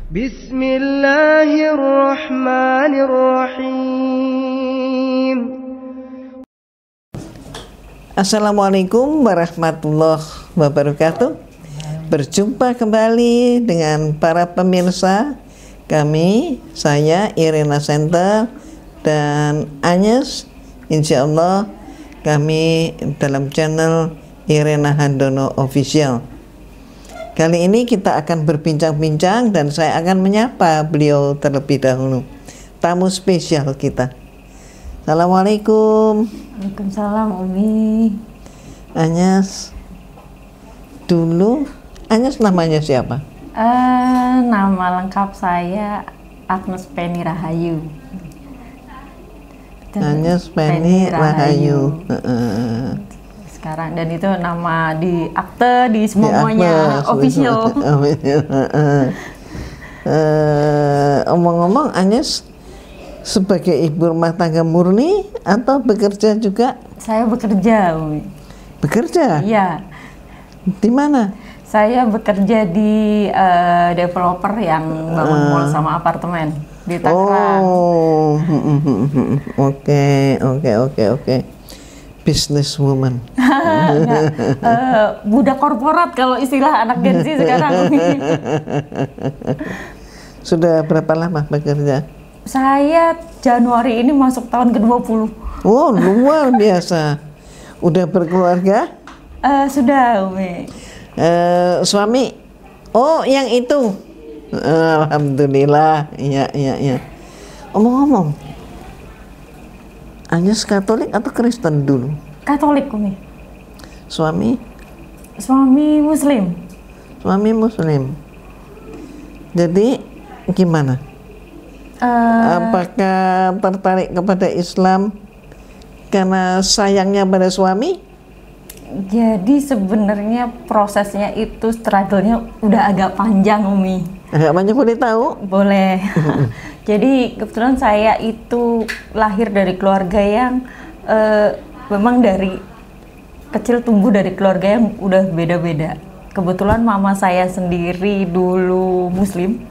Bismillahirrahmanirrahim. Assalamualaikum warahmatullahi wabarakatuh. Berjumpa kembali dengan para pemirsa kami, saya Irena Center dan Agnes. Insya Allah kami dalam channel Irena Handono Official. Kali ini kita akan berbincang-bincang dan saya akan menyapa beliau terlebih dahulu, tamu spesial kita. Assalamualaikum. Waalaikumsalam, Umi. Agnes, dulu Agnes namanya siapa? Nama lengkap saya Agnes Penny Rahayu. Agnes Penny Rahayu. Sekarang, dan itu nama di akte, di semuanya official. Omong-omong, Agnes sebagai ibu rumah tangga murni atau bekerja juga? Saya bekerja, Umi. Bekerja? Iya. Di mana? Saya bekerja di developer yang bangun mall sama apartemen di Tangerang. Oh, oke. Businesswoman. Budak korporat kalau istilah anak Gen Z sekarang. Sudah berapa lama bekerja? Saya Januari ini masuk tahun ke-20. Oh, luar biasa. Udah berkeluarga? Sudah, Umi. Suami? Oh, yang itu. Alhamdulillah. Iya. Omong-omong, Agnes Katolik atau Kristen dulu? Katolik, Umi. Suami? Suami Muslim. Suami Muslim. Jadi gimana? Apakah tertarik kepada Islam karena sayangnya pada suami? Jadi sebenarnya prosesnya itu struggle-nya udah agak panjang, Umi. Agak banyak, boleh tahu? Boleh. Jadi kebetulan saya itu lahir dari keluarga yang memang dari kecil tumbuh dari keluarga yang udah beda-beda. Kebetulan mama saya sendiri dulu Muslim,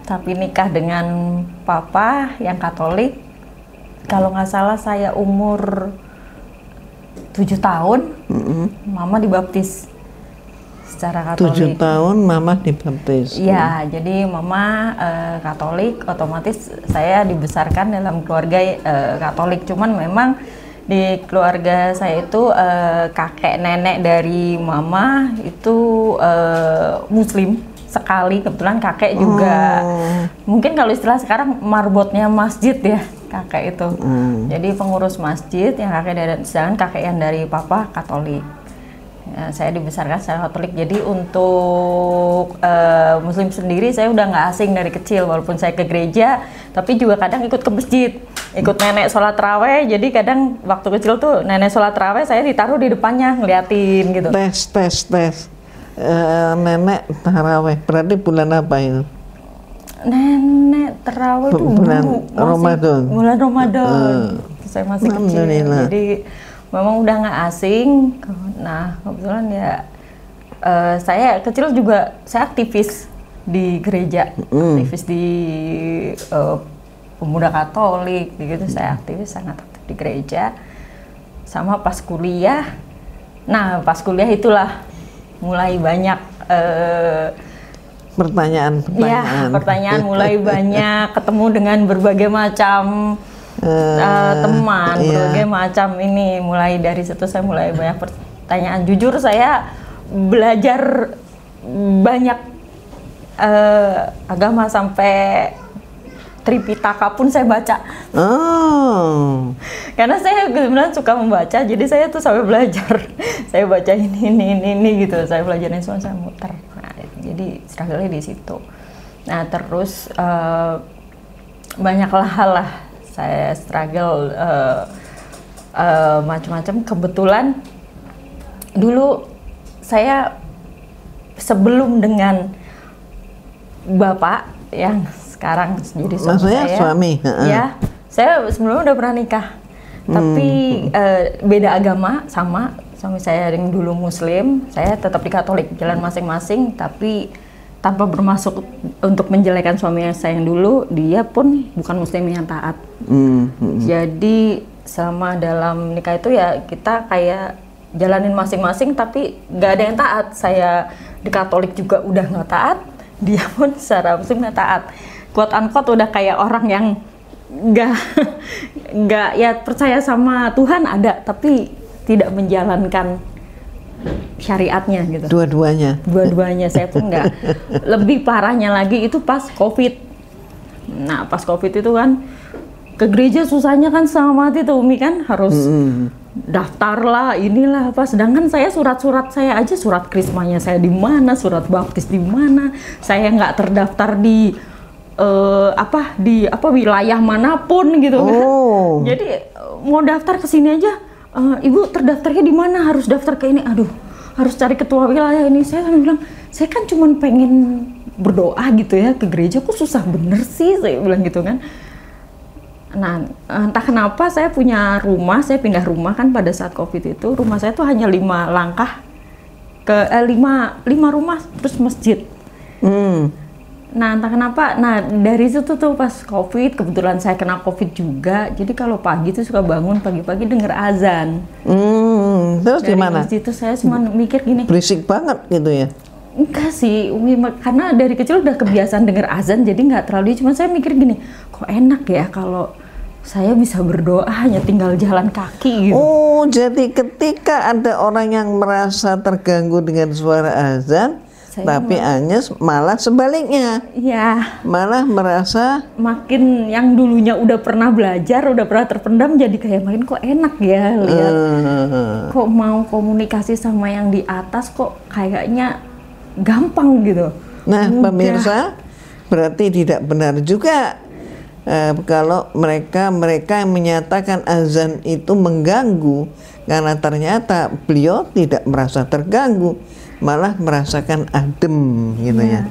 tapi nikah dengan papa yang Katolik. Kalau nggak salah saya umur 7 tahun, mama dibaptis secara Katolik. 7 tahun mama dibaptis. Iya, jadi mama Katolik, otomatis saya dibesarkan dalam keluarga Katolik. Cuman memang di keluarga saya itu kakek nenek dari mama itu Muslim sekali. Kebetulan kakek juga, mungkin kalau istilah sekarang marbotnya masjid ya, kakek itu. Jadi pengurus masjid yang kakek dari, sedangkan kakek yang dari papa Katolik. Saya dibesarkan secara Katolik, jadi untuk Muslim sendiri saya udah nggak asing dari kecil. Walaupun saya ke gereja, tapi juga kadang ikut ke masjid, ikut nenek sholat taraweh. Jadi kadang waktu kecil tuh nenek sholat taraweh saya ditaruh di depannya ngeliatin gitu. Tes. Nenek taraweh berarti bulan apa itu? Nenek taraweh itu bulan Ramadan. Bulan Ramadan. Saya masih kecil, jadi memang udah nggak asing. Nah kebetulan ya saya kecil juga saya aktivis di gereja, aktivis di pemuda Katolik, gitu. Saya aktivis, sangat aktif di gereja. Sama pas kuliah, nah pas kuliah itulah mulai banyak pertanyaan mulai banyak, ketemu dengan berbagai macam teman, berbagai macam ini. Mulai dari situ saya mulai banyak pertanyaan. Jujur saya belajar banyak agama, sampai Tripitaka pun saya baca. Karena saya benar-benar suka membaca, jadi saya tuh sampai belajar. Saya baca ini gitu. Saya belajarin semua, saya muter. Nah, jadi struggle-nya di situ. Nah, terus banyaklah hal lah saya struggle macam-macam. Kebetulan dulu saya sebelum dengan bapak yang sekarang jadi suami maksudnya saya, suami? Ya, saya sebelumnya udah pernah nikah, tapi beda agama. Sama suami saya yang dulu Muslim, saya tetap di Katolik, jalan masing-masing, tapi tanpa bermaksud untuk menjelekan suami saya yang dulu, dia pun bukan muslim yang taat. Jadi selama dalam nikah itu ya kita kayak jalanin masing-masing, tapi nggak ada yang taat. Saya di Katolik juga udah nggak taat, dia pun secara muslim nggak taat. Quote unquote udah kayak orang yang nggak ya percaya sama Tuhan ada, tapi tidak menjalankan syariatnya gitu. Dua-duanya saya pun nggak. Lebih parahnya lagi itu pas COVID. Nah pas COVID itu kan ke gereja susahnya kan sama mati tuh Umi kan, harus daftar lah inilah apa. Sedangkan saya surat-surat saya aja, surat krismanya saya di mana, surat baptis di mana, saya nggak terdaftar di wilayah manapun gitu kan. Jadi mau daftar ke sini aja, ibu terdaftarnya di mana, harus daftar ke ini, aduh harus cari ketua wilayah ini. Saya bilang saya kan cuma pengen berdoa gitu ya ke gereja, kok susah bener sih, saya bilang gitu kan. Nah entah kenapa saya punya rumah, saya pindah rumah kan pada saat COVID itu, rumah saya tuh hanya 5 langkah ke 5 rumah terus masjid. Nah entah kenapa, nah dari situ tuh pas COVID, kebetulan saya kena COVID juga, jadi kalau pagi tuh suka bangun pagi-pagi denger azan. Terus dari gimana? masjid itu saya cuma mikir gini, Berisik banget gitu ya? enggak sih Umi, karena dari kecil udah kebiasaan denger azan, jadi nggak terlalu, cuma saya mikir gini, kok enak ya kalau saya bisa berdoa hanya tinggal jalan kaki gitu. Oh, jadi ketika ada orang yang merasa terganggu dengan suara azan, tapi Agnes malah sebaliknya. Iya. Malah merasa makin yang dulunya udah pernah belajar, udah pernah terpendam, jadi kayak makin kok enak ya lihat. Kok mau komunikasi sama yang di atas kok kayaknya gampang gitu. Nah, pemirsa, berarti tidak benar juga kalau mereka yang menyatakan azan itu mengganggu, karena ternyata beliau tidak merasa terganggu, malah merasakan adem gitu ya.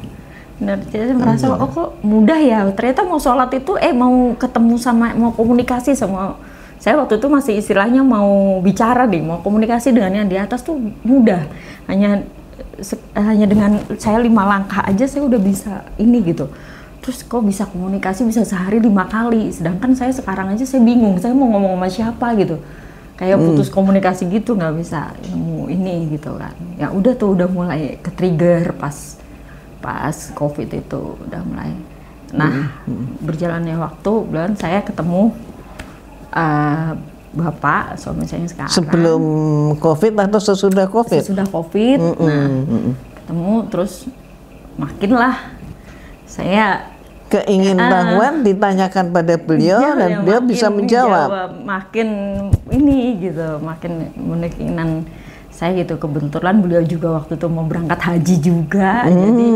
Benar, jadi merasa oh kok mudah ya, ternyata mau sholat itu mau ketemu sama, mau komunikasi sama, saya waktu itu masih istilahnya mau bicara deh, mau komunikasi dengan yang di atas tuh mudah, hanya dengan saya 5 langkah aja saya udah bisa ini gitu. Terus kok bisa komunikasi bisa sehari 5 kali, sedangkan saya sekarang aja saya bingung, saya mau ngomong sama siapa gitu, kayak putus komunikasi gitu, nggak bisa nemu ini gitu kan. Ya udah tuh udah mulai ke trigger pas COVID itu udah mulai. Nah berjalannya waktu, bulan saya ketemu bapak suami saya sekarang. Sebelum COVID atau sesudah COVID? Sesudah COVID. Ketemu terus makinlah saya keingintahuan ditanyakan pada beliau dan beliau bisa menjawab. Makin ini gitu, makin keinginan saya gitu. Kebetulan beliau juga waktu itu mau berangkat haji juga, jadi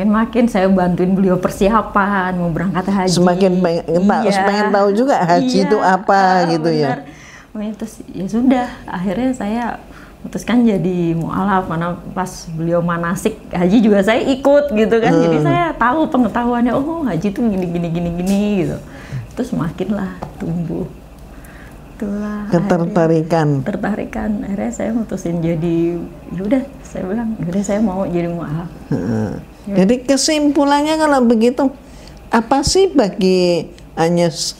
makin saya bantuin beliau persiapan mau berangkat haji. Semakin pengen tahu juga haji itu apa gitu bener. Ya. Terus ya sudah, akhirnya saya putuskan jadi mu'alaf, mana pas beliau manasik haji juga saya ikut gitu kan. Jadi saya tahu pengetahuannya, oh haji tuh gini gitu. Terus makinlah tumbuh. Itulah ketertarikan. Akhirnya saya mutusin jadi, yaudah saya bilang, yaudah saya mau jadi mu'alaf. Jadi kesimpulannya kalau begitu, apa sih bagi Agnes?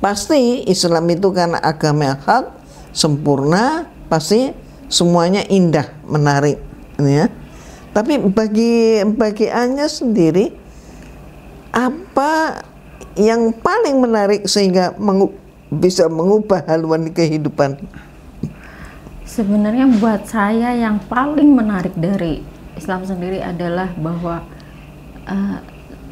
Pasti Islam itu karena agama yang hak, sempurna, pasti semuanya indah, menarik, ya. Tapi bagi Agnes sendiri, apa yang paling menarik sehingga bisa mengubah haluan kehidupan? Sebenarnya buat saya yang paling menarik dari Islam sendiri adalah bahwa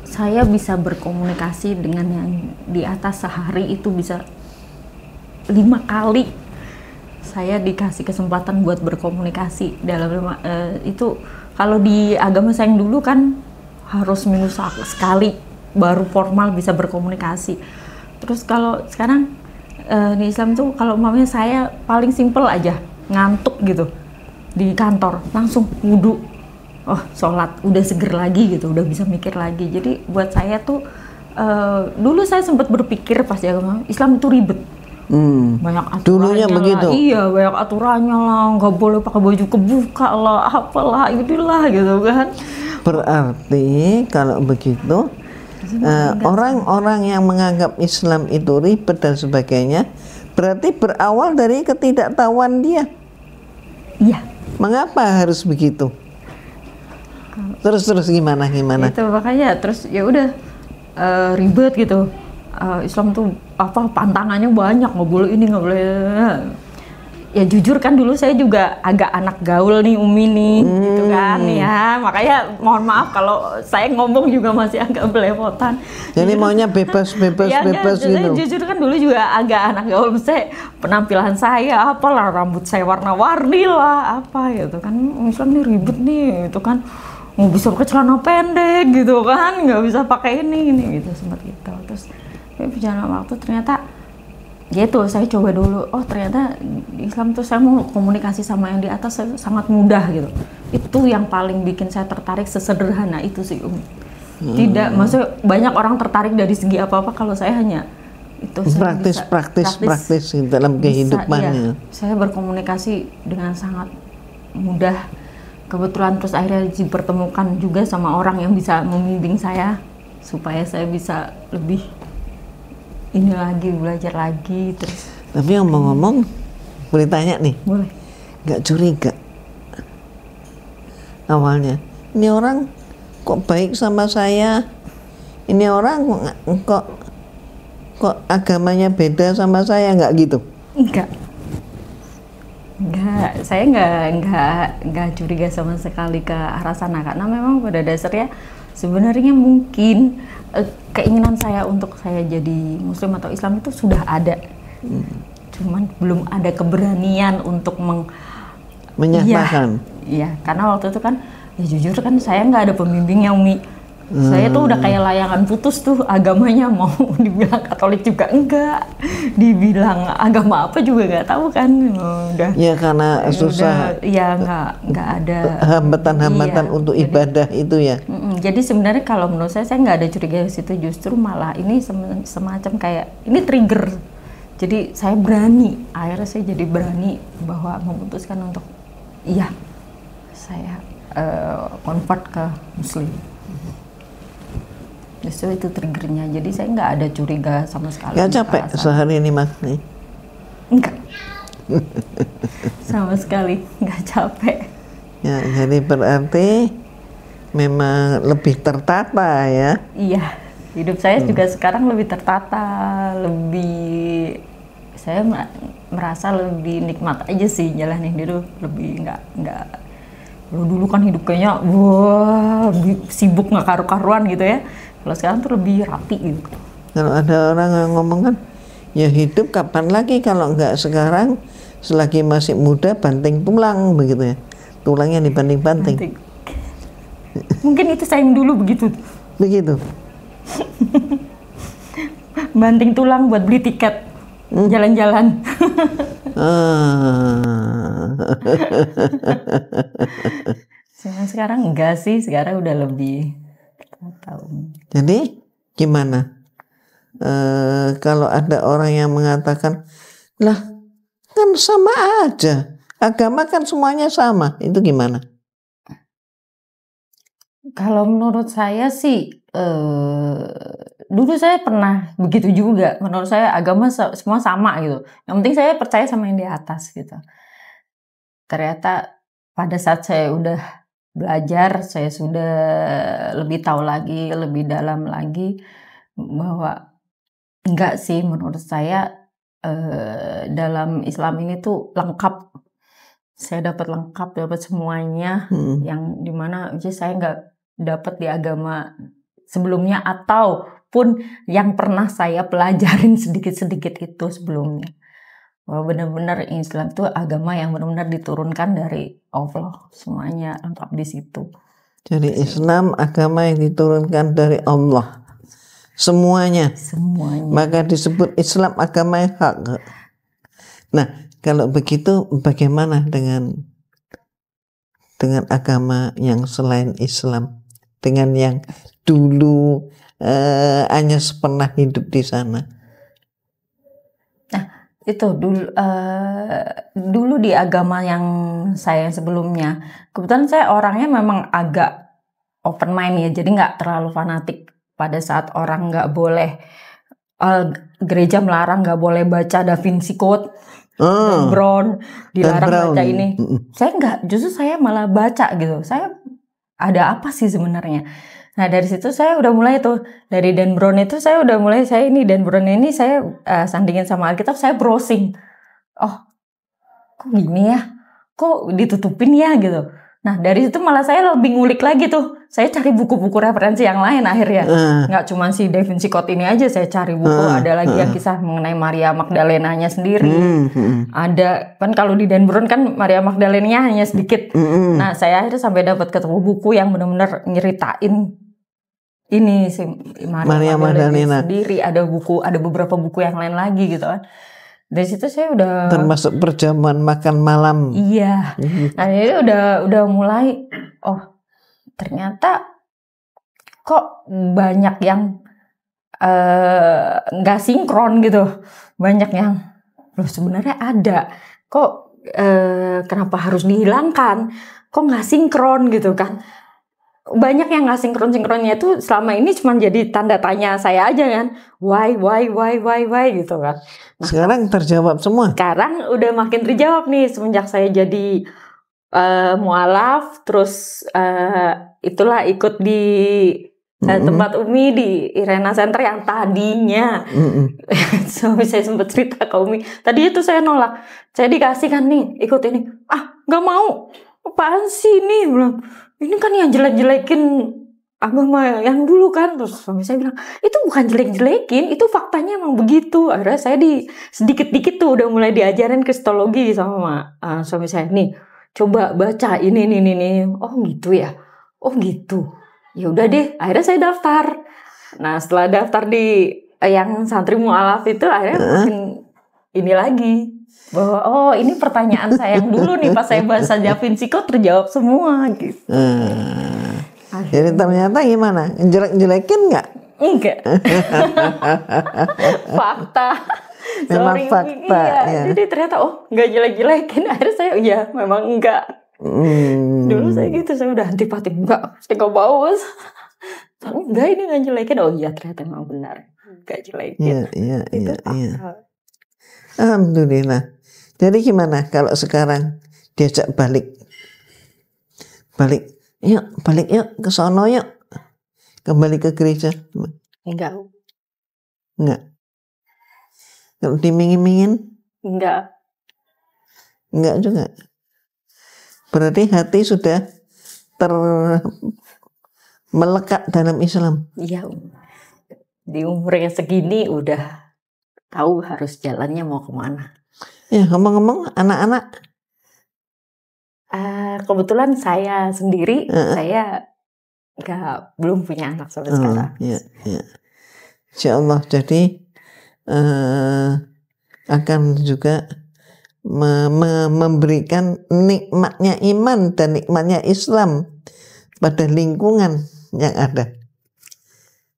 saya bisa berkomunikasi dengan yang di atas. Sehari itu bisa 5 kali saya dikasih kesempatan buat berkomunikasi dalam itu. Kalau di agama saya yang dulu kan harus minus sekali baru formal bisa berkomunikasi. Terus kalau sekarang di Islam tuh kalau umpamanya saya paling simpel aja ngantuk gitu di kantor, langsung wudhu, oh sholat, udah seger lagi gitu, udah bisa mikir lagi. Jadi buat saya tuh dulu saya sempat berpikir pas di agama Islam itu ribet. Banyak aturannya. Dulunya begitu. Iya, banyak aturannya lah, nggak boleh pakai baju kebuka lah, apalah, inilah gitu kan. Berarti kalau begitu orang-orang yang menganggap Islam itu ribet dan sebagainya, berarti berawal dari ketidaktahuan dia. Iya. Mengapa harus begitu? Terus gimana? Itu makanya terus ya udah ribet gitu. Islam tuh apa pantangannya banyak, nggak boleh ini nggak boleh. Ya jujur kan dulu saya juga agak anak gaul nih Umi nih gitu kan ya, makanya mohon maaf kalau saya ngomong juga masih agak belepotan. Jadi maunya bebas Ya, gitu. saya jujur kan dulu juga agak anak gaul, saya penampilan saya apalah, rambut saya warna-warni lah apa gitu kan, Islam nih ribet nih itu kan, nggak bisa pakai celana pendek gitu kan, nggak bisa pakai ini gitu seperti itu. Terus berjalan waktu ternyata gitu, saya coba dulu, oh ternyata di Islam tuh saya mau komunikasi sama yang di atas sangat mudah gitu. Itu yang paling bikin saya tertarik, sesederhana itu sih Tidak, maksudnya banyak orang tertarik dari segi apa-apa, kalau saya hanya itu praktis dalam kehidupannya. Iya, saya berkomunikasi dengan sangat mudah. Kebetulan terus akhirnya dipertemukan juga sama orang yang bisa membimbing saya supaya saya bisa lebih ini lagi, belajar lagi terus. Tapi ngomong-ngomong, boleh tanya nih? Boleh. Nggak curiga awalnya, ini orang kok baik sama saya, ini orang kok agamanya beda sama saya, nggak gitu? Enggak, saya nggak curiga sama sekali ke arah sana, karena memang pada dasarnya sebenarnya mungkin keinginan saya untuk saya jadi Muslim atau Islam itu sudah ada, cuman belum ada keberanian untuk menyatakan. Iya, karena waktu itu kan, ya jujur kan saya nggak ada pembimbing yang saya tuh udah kayak layangan putus tuh agamanya, mau dibilang Katolik juga enggak, dibilang agama apa juga nggak tahu kan, udah. Ya karena susah. Ya nggak ada hambatan-hambatan untuk ibadah itu ya. Jadi sebenarnya kalau menurut saya nggak ada curiga di situ, justru malah ini semacam kayak ini trigger. Jadi saya berani, akhirnya saya jadi berani bahwa memutuskan untuk iya saya convert ke Muslim. Justru itu triggernya, jadi saya nggak ada curiga sama sekali. Nggak capek sehari ini Mas? Enggak. Sama sekali nggak capek. Ya, jadi berarti memang lebih tertata ya? Iya, hidup saya juga sekarang lebih tertata, saya merasa lebih nikmat aja sih jalanin hidup, lebih nggak dulu kan hidup kayaknya wah sibuk nggak karu-karuan gitu ya. Kalau sekarang tuh lebih rapi gitu. Kalau ada orang yang ngomong kan, ya hidup kapan lagi kalau nggak sekarang, selagi masih muda banting tulang begitu ya, tulangnya dibanting-banting. Mungkin itu saya yang dulu begitu. Banting tulang buat beli tiket jalan-jalan. Sekarang enggak sih, sekarang udah lebih tahu. Jadi gimana? Kalau ada orang yang mengatakan, lah kan sama aja, agama kan semuanya sama, itu gimana? Kalau menurut saya sih, dulu saya pernah begitu juga. Menurut saya agama semua sama gitu. Yang penting saya percaya sama yang di atas gitu. Ternyata pada saat saya udah belajar, saya sudah lebih tahu lagi, lebih dalam lagi bahwa enggak sih, menurut saya dalam Islam ini tuh lengkap. Saya dapat lengkap, dapat semuanya yang dimana saya nggak dapat di agama sebelumnya ataupun yang pernah saya pelajarin sedikit-sedikit itu sebelumnya. Bahwa benar-benar Islam itu agama yang benar-benar diturunkan dari Allah, semuanya lengkap di situ. Jadi Islam agama yang diturunkan dari Allah, semuanya. Maka disebut Islam agama yang hak. Nah, kalau begitu bagaimana dengan agama yang selain Islam, dengan yang dulu hanya pernah hidup di sana? Nah, itu dulu di agama yang saya sebelumnya, kebetulan saya orangnya memang agak open mind ya, jadi nggak terlalu fanatik. Pada saat orang nggak boleh, gereja melarang nggak boleh baca Da Vinci Code, Dan Brown dilarang baca ini. Saya nggak, justru saya malah baca gitu. Saya ada apa sih sebenarnya? Nah dari situ saya udah mulai tuh, dari Dan Brown itu saya udah mulai, saya ini Dan Brown ini saya sandingin sama Alkitab, saya browsing. Oh, kok gini ya? Kok ditutupin ya gitu. Nah dari situ malah saya lebih ngulik lagi tuh. Saya cari buku-buku referensi yang lain akhirnya. Nggak cuma si Da Vinci Code ini aja, saya cari buku. Ada lagi yang kisah mengenai Maria Magdalena-nya sendiri. Ada, kan kalau di Dan Brown kan Maria Magdalena hanya sedikit. Nah saya akhirnya sampai dapat ketemu buku yang benar-benar nyeritain ini si Maria Magdalena sendiri. Ada beberapa buku yang lain lagi gitu kan. Dari situ saya udah termasuk perjamuan makan malam. Iya. Nah ini udah mulai, oh ternyata kok banyak yang nggak sinkron gitu. Banyak yang loh sebenarnya ada. Kok kenapa harus dihilangkan? Kok nggak sinkron gitu kan? Banyak yang nggak sinkronnya itu selama ini cuma jadi tanda tanya saya aja kan, why gitu kan. Nah, sekarang terjawab semua. Sekarang udah makin terjawab nih semenjak saya jadi mualaf, terus itulah ikut di tempat Umi di Irena Center yang tadinya suami saya sempat cerita ke Umi, tadi itu saya nolak, saya dikasih kan nih ikut ini, nggak mau, apaan sih nih, bilang ini kan yang jelek-jelekin agama yang dulu kan. Terus suami saya bilang itu bukan jelek-jelekin, itu faktanya emang begitu. Akhirnya saya sedikit-dikit tuh udah mulai diajarin kristologi sama suami saya, nih coba baca ini. Oh gitu ya, oh gitu, ya udah deh. Akhirnya saya daftar. Nah setelah daftar di yang santri mualaf itu, akhirnya makin ini lagi, bahwa oh ini pertanyaan saya yang dulu nih pas saya bahasa Da Vinci Code terjawab semua gitu. Jadi ternyata gimana? Jelek-jelekin nggak? Enggak. Fakta. Memang fakta. Iya. Jadi ternyata nggak jelek-jelekin. Akhirnya saya memang enggak. Dulu saya gitu, saya udah antipati, enggak, saya nggak mau. Enggak, ini nggak jelekin. Oh iya ternyata memang benar, nggak jelekin. Iya. Alhamdulillah. Jadi gimana kalau sekarang diajak balik yuk ke sono yuk, kembali ke gereja? Enggak. Kalau dimingin-mingin? Enggak juga. Berarti hati sudah melekat dalam Islam. Iya, di umur yang segini udah tahu harus jalannya mau kemana. Ya ngomong-ngomong anak-anak, kebetulan saya sendiri, saya belum punya anak sampai sekarang. Ya. Insya Allah, jadi akan juga memberikan nikmatnya iman dan nikmatnya Islam pada lingkungan yang ada.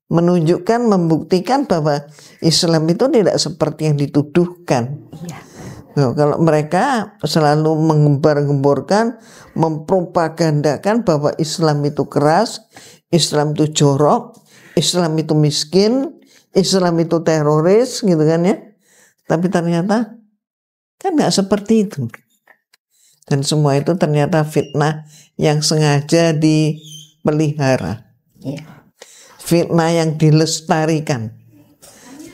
Menunjukkan, membuktikan bahwa Islam itu tidak seperti yang dituduhkan. Iya. Nah, kalau mereka selalu mengembar-gemborkan, mempropagandakan bahwa Islam itu keras, Islam itu jorok, Islam itu miskin, Islam itu teroris, gitu kan ya. Tapi ternyata kan nggak seperti itu. Dan semua itu ternyata fitnah yang sengaja dipelihara. Iya. Fitnah yang dilestarikan.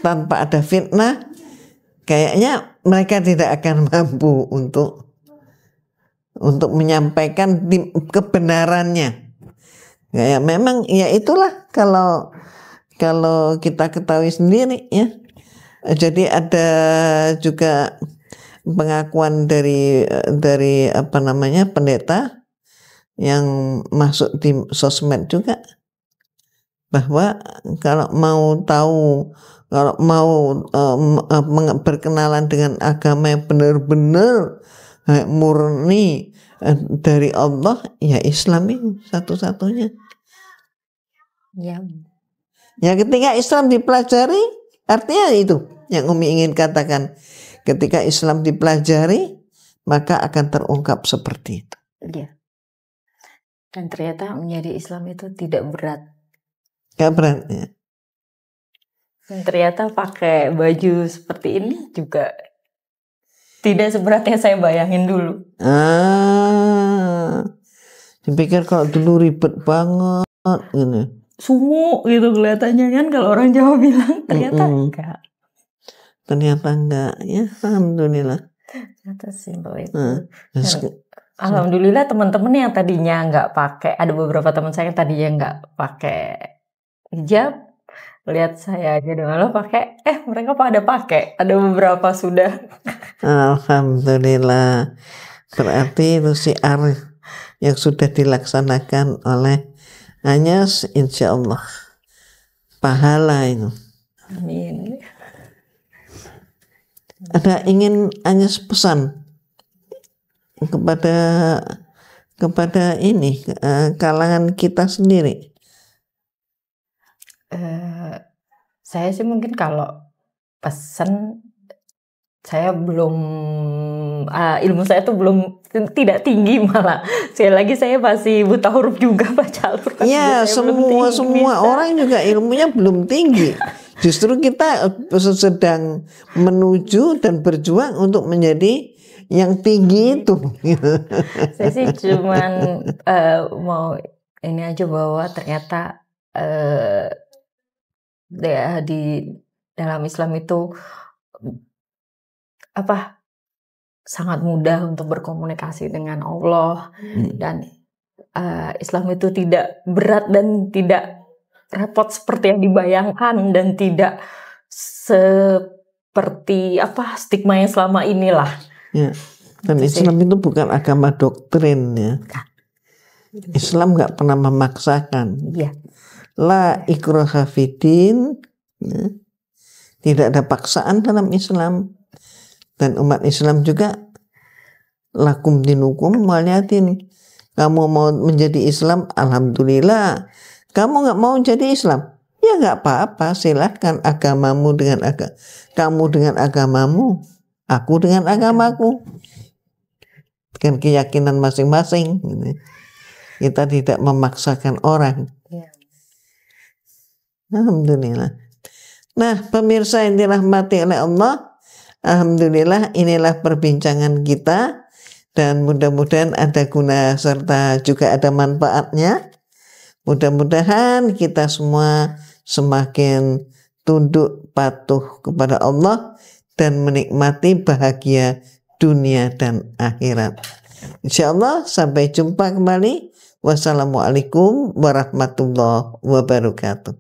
Tanpa ada fitnah, kayaknya mereka tidak akan mampu untuk menyampaikan kebenarannya. Ya memang ya itulah kalau kita ketahui sendiri ya. Jadi ada juga pengakuan dari pendeta yang masuk di sosmed juga, bahwa kalau mau tahu, kalau mau berkenalan dengan agama yang benar-benar murni dari Allah, ya Islam ini satu-satunya. Ya. Ya ketika Islam dipelajari, artinya itu yang Umi ingin katakan. Ketika Islam dipelajari, maka akan terungkap seperti itu. Iya. Dan ternyata menjadi Islam itu tidak berat. Gak berat ya. Dan ternyata pakai baju seperti ini juga tidak seberat yang saya bayangin dulu. Dipikir kalau dulu ribet banget gitu. Sumuk gitu kelihatannya kan kalau orang Jawa bilang, ternyata enggak. Ternyata enggak ya, alhamdulillah. Ternyata simpel itu. Alhamdulillah teman-teman yang tadinya nggak pakai, ada beberapa teman saya yang tadinya nggak pakai hijab, lihat saya aja dengan lo pakai, mereka pada pakai, ada beberapa sudah. Alhamdulillah, berarti itu syiar yang sudah dilaksanakan oleh Anyas, insya Allah pahala itu. Amin. Ada ingin Anyas pesan kepada ini kalangan kita sendiri? Saya sih mungkin kalau pesan, saya belum ilmu saya tuh belum tidak tinggi, malah sekali lagi saya masih buta huruf juga baca Al-Quran. Ya, semua orang juga ilmunya belum tinggi. Justru kita sedang menuju dan berjuang untuk menjadi yang tinggi itu. Saya sih cuman mau ini aja, bahwa ternyata di dalam Islam itu sangat mudah untuk berkomunikasi dengan Allah, dan Islam itu tidak berat dan tidak repot seperti yang dibayangkan, dan tidak seperti stigma yang selama inilah. Ya. Dan Islam itu bukan agama doktrin ya. Islam nggak pernah memaksakan. Ya. La ikraha fiddin, ya. Tidak ada paksaan dalam Islam. Dan umat Islam juga lakum dinukum waliyatin. Kamu mau menjadi Islam, alhamdulillah. Kamu nggak mau jadi Islam, ya nggak apa-apa. Silahkan agamamu dengan kamu dengan agamamu, aku dengan agamaku, dengan keyakinan masing-masing. Kita tidak memaksakan orang. Alhamdulillah. Nah, pemirsa yang dirahmati oleh Allah, alhamdulillah inilah perbincangan kita, dan mudah-mudahan ada guna serta juga ada manfaatnya. Mudah-mudahan kita semua semakin tunduk patuh kepada Allah dan menikmati bahagia dunia dan akhirat. Insyaallah sampai jumpa kembali. Wassalamualaikum warahmatullahi wabarakatuh.